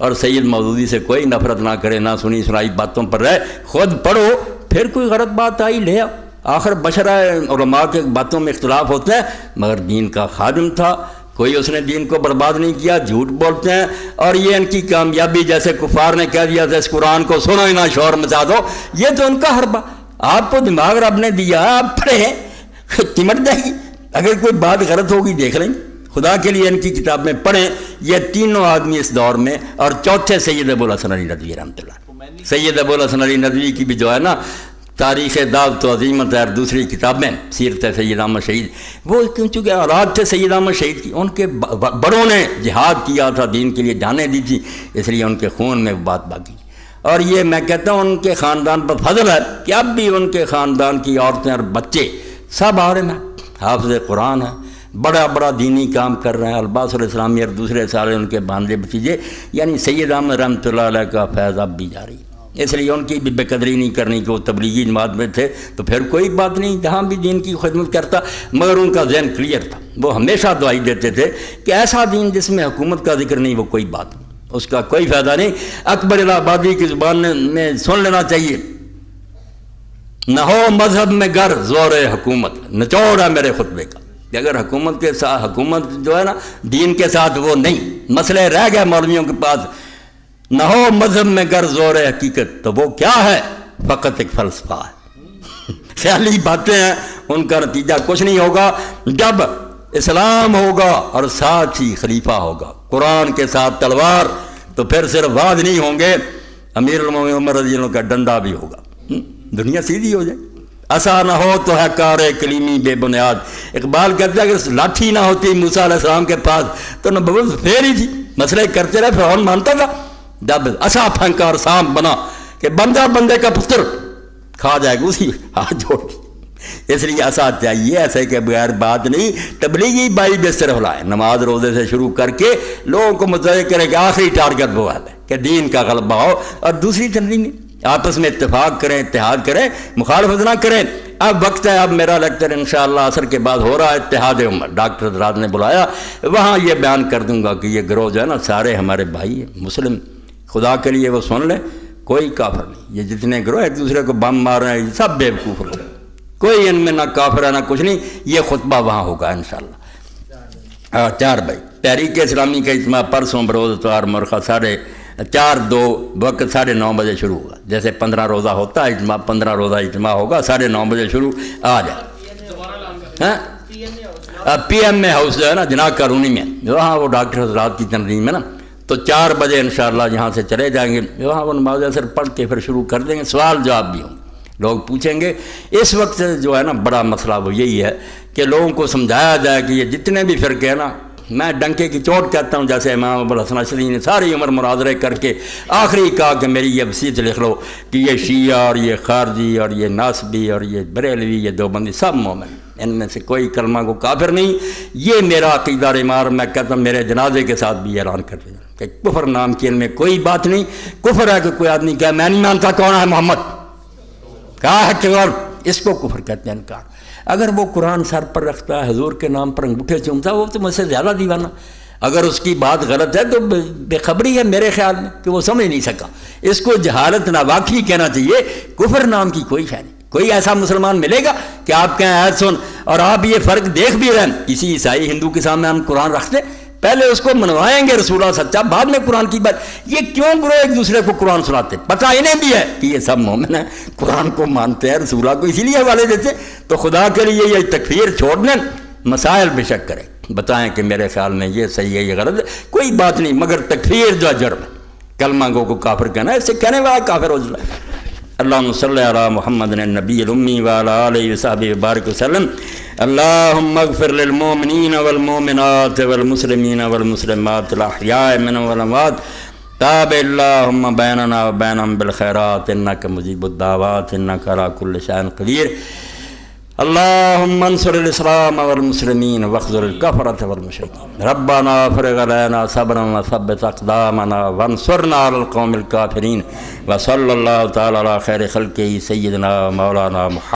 اور سید مودودی سے کوئی نفرت نہ کرے، نہ سنی سنائی باتوں پر رہے، خود پڑھو، پھر کوئی غلط بات آئی لے آؤ۔ آخر بشرا علماء کے باتوں میں اختلاف ہوتے ہیں، مگر دین کا خادم تھا، کوئی اس نے دین کو برباد نہیں کیا۔ جھوٹ بولتے ہیں، اور یہ ان کی کامیابی، جیسے کفار نے کہہ دیا تھا اس قرآن کو سنو ہی نہ، شور مچا دو، یہ تو ان کا حربہ۔ آپ کو دماغ رب نے دیا، آپ پڑھیں، چمٹ جائے گی۔ اگر کوئی بات غلط ہوگی دیکھ لیں، خدا کے لیے ان کی کتاب میں پڑھیں۔ یہ تینوں آدمی اس دور میں، اور چوتھے سید ابوالحسن علی ندوی رحمۃ اللہ۔ سید ابوالحسن علی ندوی کی بھی جو ہے نا تاریخ دعوت و عظیمت اور دوسری کتابیں، سیرت سید احمد شہید، وہ چونکہ اولاد تھے سید احمد شہید کی، ان کے بڑوں نے جہاد کیا تھا، دین کے لیے جانیں دی تھی، اس لیے ان کے خون میں بات باقی۔ اور یہ میں کہتا ہوں ان کے خاندان پر فضل ہے کہ اب بھی ان کے خاندان کی عورتیں اور بچے سب عالم ہیں، حافظ قرآن ہیں، بڑا بڑا دینی کام کر رہے ہیں، الباس الاسلامی اور دوسرے سارے ان کے بھانجے بھتیجے، یعنی سید احمد رحمۃ اللہ علیہ کا فیض اب بھی جاری ہے۔ اس لیے ان کی بھی بے قدری نہیں کرنی کہ وہ تبلیغی جماعت میں تھے تو پھر کوئی بات نہیں، جہاں بھی دین کی خدمت کرتا، مگر ان کا ذہن کلیئر تھا۔ وہ ہمیشہ دعائی دیتے تھے کہ ایسا دین جس میں حکومت کا ذکر نہیں، وہ کوئی بات نہیں، اس کا کوئی فائدہ نہیں۔ اکبر الہ آبادی کی زبان میں سن لینا چاہیے، نہ ہو مذہب میں گر زور حکومت، نچوڑ ہے میرے خطبے کا، کہ اگر حکومت کے ساتھ، حکومت جو ہے نا دین کے ساتھ وہ نہیں، مسئلے رہ گئے مولویوں کے پاس، نہ ہو مذہب میں گر زور حقیقت، تو وہ کیا ہے؟ فقط ایک فلسفہ ہے، خیالی باتیں ہیں، ان کا نتیجہ کچھ نہیں ہوگا۔ جب اسلام ہوگا اور ساتھ ہی خلیفہ ہوگا، قرآن کے ساتھ تلوار، تو پھر صرف وعد نہیں ہوں گے، امیر المومنین عمر رضی اللہ عنہ کا ڈنڈا بھی ہوگا، دنیا سیدھی ہو جائے۔ ایسا نہ ہو تو ہے کار کلیمی بے بنیاد۔ اقبال کہتا ہے کہ لاٹھی نہ ہوتی موسیٰ علیہ السلام کے پاس تو نبوت پھیر ہی تھی، مسئلے کرتے رہے، فرعون مانتا تھا۔ جب ایسا پھنکا اور سانپ بنا کہ بندہ بندے کا پتر کھا جائے گا، اسی ہاتھ جوڑ کے۔ اس لیے ایسا چاہیے، ایسے کہ بغیر بات نہیں، تبلیغی بائی بے صرف لائے، نماز روزے سے شروع کر کے لوگوں کو متوجہ کرے کہ آخری ٹارگٹ وہ ہے کہ دین کا غلبہ ہو، اور دوسری چلنی نہیں، آپس میں اتفاق کریں، اتحاد کریں، مخالفت نہ کریں۔ اب وقت ہے، اب میرا لیکچر انشاءاللہ عصر کے بعد ہو رہا ہے، اتحاد امت، ڈاکٹر حضرات نے بلایا، وہاں یہ بیان کر دوں گا کہ یہ گروہ جو ہے نا سارے ہمارے بھائی ہیں، مسلم، خدا کے لیے وہ سن لیں، کوئی کافر نہیں۔ یہ جتنے گروہ ایک دوسرے کو بم مار رہے ہیں، یہ سب بیوقوف لوگ، کوئی ان میں نہ کافر ہے نہ کچھ نہیں۔ یہ خطبہ وہاں ہوگا انشاءاللہ۔ 4 بھائی تحریک اسلامی کا اجتماع پرسوں بروز اتوار مرخہ 4:30 وقت 9:30 بجے شروع ہوگا، جیسے 15 روزہ ہوتا ہے اجتماع، 15 روزہ اجتماع ہوگا، 9:30 بجے شروع۔ آ جائے پی ایم میں ہاؤس جو ہے نا جناح کالونی میں، وہاں وہ ڈاکٹر حضرات کی تنظیم ہے نا، تو 4 بجے انشاءاللہ یہاں سے چلے جائیں گے، وہاں وہ نماز عصر پڑھ کے پھر شروع کر دیں گے، سوال جواب بھی ہوں، لوگ پوچھیں گے۔ اس وقت جو ہے نا بڑا مسئلہ وہ یہی ہے کہ لوگوں کو سمجھایا جائے کہ یہ جتنے بھی فرقے ہیں نا، میں ڈنکے کی چوٹ کہتا ہوں، جیسے امام ابوالحسن اشعری نے ساری عمر مناظرے کر کے آخری کہا کہ میری یہ وصیت لکھ لو کہ یہ شیعہ اور یہ خارجی اور یہ ناسبی اور یہ بریلوی، یہ دیوبندی، سب مومن، ان میں سے کوئی کلمہ کو کافر نہیں۔ یہ میرا عقیدہ ایمار، میں کہتا ہوں میرے جنازے کے ساتھ بھی اعلان کر دیں کہ کفر نام کی ان میں کوئی بات نہیں۔ کفر ہے کہ کوئی آدمی کہا میں نہیں مانتا کون ہے محمد، کہا ہے کہ اس کو کفر کہتے ہیں، انکار۔ اگر وہ قرآن سر پر رکھتا ہے، حضور کے نام پر انگوٹھے چومتا ہے، وہ تو مجھ سے زیادہ دیوانہ۔ اگر اس کی بات غلط ہے تو بے خبری ہے میرے خیال میں کہ وہ سمجھ نہیں سکا، اس کو جہالت ناواقفی کہنا چاہیے۔ کفر نام کی کوئی شے نہیں۔ کوئی ایسا مسلمان ملے گا کہ آپ کہیں ایت سن، اور آپ یہ فرق دیکھ بھی رہے ہیں، کسی عیسائی ہندو کے سامنے ہم قرآن رکھتے پہلے اس کو منوائیں گے رسول اللہ سچا، بعد میں قرآن کی بات۔ یہ کیوں گروہ ایک دوسرے کو قرآن سناتے؟ پتہ انہیں بھی ہے کہ یہ سب مومن ہیں، قرآن کو مانتے ہیں، رسول اللہ کو اسی لیے حوالے دیتے۔ تو خدا کے لیے یہ تکفیر چھوڑ دیں، مسائل بے شک کریں، بتائیں کہ میرے خیال میں یہ صحیح ہے، یہ غلط ہے، کوئی بات نہیں، مگر تکفیر جو جرم ہے، کلمہ گو کو کافر کہنا ہے، اس سے کہنے والا کافر ہو جائے۔ اللہم صلی علی محمد النبی الامی وعلی آلہ وصحبہ وبارک وسلم۔ اللہم اغفر للمؤمنین والمؤمنات والمسلمین والمسلمات الاحیاء منهم والاموات، تاب اللہم بیننا وبینہم بالخیرات انک مجیب الدعوات انک علی کل شیء قدیر۔ اللہم انصر الاسلام والمسلمین واخذل الکفرۃ والمشرکین، ربنا افرغ علینا صبرا وثبت اقدامنا وانصرنا علی القوم الکافرین، وصلی اللہ تعالی علی خیر خلقہ سیدنا مولانا محمد۔